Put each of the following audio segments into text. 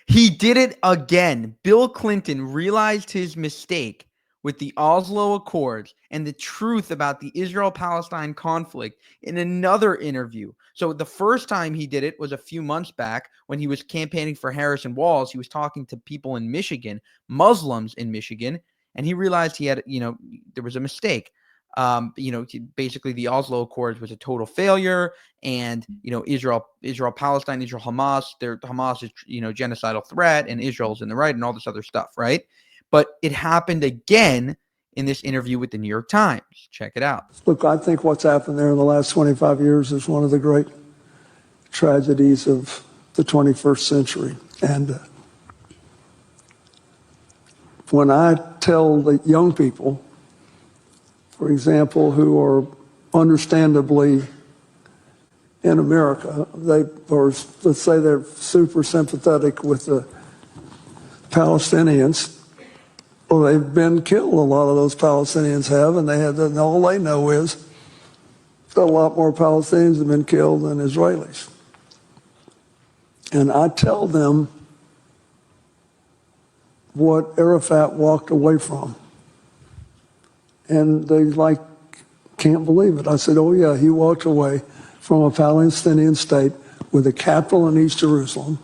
He did it again. Bill Clinton realized his mistake with the Oslo Accords and the truth about the Israel-Palestine conflict in another interview. So the first time he did it was a few months back when he was campaigning for Harrison Walls. He was talking to people in Michigan, Muslims in Michigan, and he realized he had, there was a mistake. Basically the Oslo Accords was a total failure, and Israel Palestine, Israel Hamas, Hamas is genocidal threat, and Israel's in the right, and all this other stuff, right? But it happened again in this interview with the New York Times. Check it out. Look, I think what's happened there in the last 25 years is one of the great tragedies of the 21st century. And when I tell the young people, for example, who are understandably in America, let's say they're super sympathetic with the Palestinians. Well, they've been killed, a lot of those Palestinians have, and all they know is that a lot more Palestinians have been killed than Israelis. And I tell them what Arafat walked away from. And they can't believe it. I said, oh yeah, he walked away from a Palestinian state with a capital in East Jerusalem,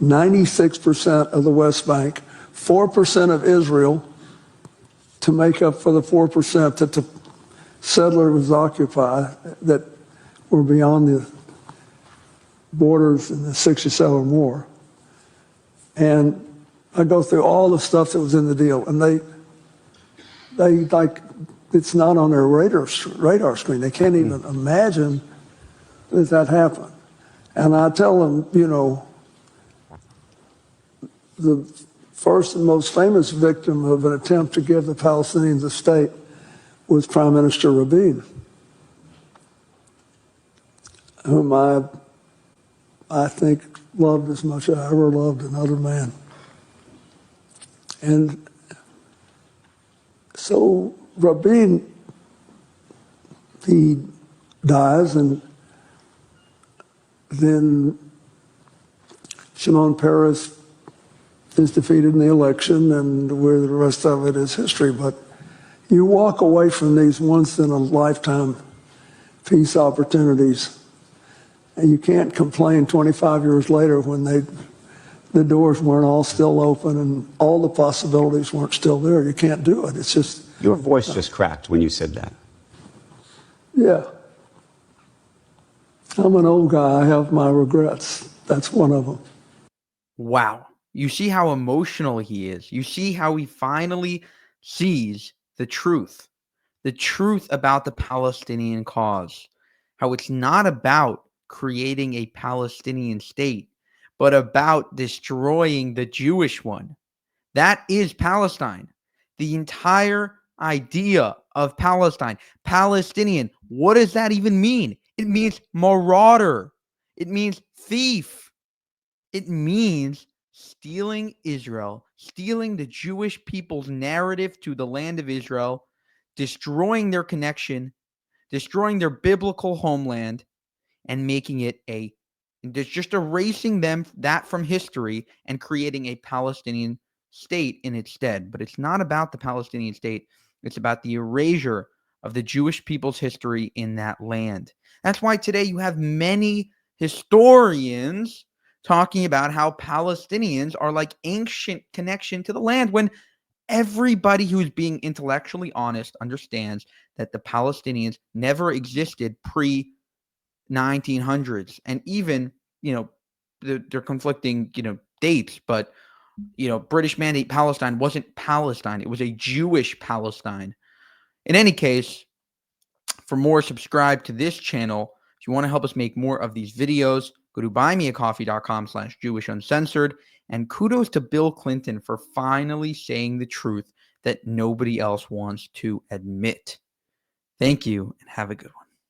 96% of the West Bank, 4% of Israel, to make up for the 4% that the settlers occupy that were beyond the borders in the 67 war. And I go through all the stuff that was in the deal, and they it's not on their radar screen. They can't even imagine that happened. And I tell them, the first and most famous victim of an attempt to give the Palestinians a state was Prime Minister Rabin, whom I think loved as much as I ever loved another man. And so Rabin, he dies, and then Shimon Peres is defeated in the election, and where the rest of it is history. But you walk away from these once-in-a-lifetime peace opportunities, and you can't complain 25 years later when the doors weren't all still open and all the possibilities weren't still there. You can't do it. It's just... Your voice just cracked when you said that. Yeah. I'm an old guy. I have my regrets. That's one of them. Wow. You see how emotional he is. You see how he finally sees the truth about the Palestinian cause, how it's not about creating a Palestinian state, but about destroying the Jewish one. That is Palestine. The entire idea of Palestine. Palestinian, what does that even mean? It means marauder. It means thief. It means stealing Israel, stealing the Jewish people's narrative to the land of Israel, destroying their connection, destroying their biblical homeland, and making it just erasing that from history and creating a Palestinian state in its stead. But it's not about the Palestinian state. It's about the erasure of the Jewish people's history in that land. That's why today you have many historians talking about how Palestinians are like ancient connection to the land, when everybody who's being intellectually honest understands that the Palestinians never existed pre-1900s. And even, they're conflicting, dates, but, British Mandate Palestine wasn't Palestine. It was a Jewish Palestine. In any case, for more, subscribe to this channel. If you want to help us make more of these videos, go to buymeacoffee.com/JewishUncensored. And kudos to Bill Clinton for finally saying the truth that nobody else wants to admit. Thank you, and have a good one.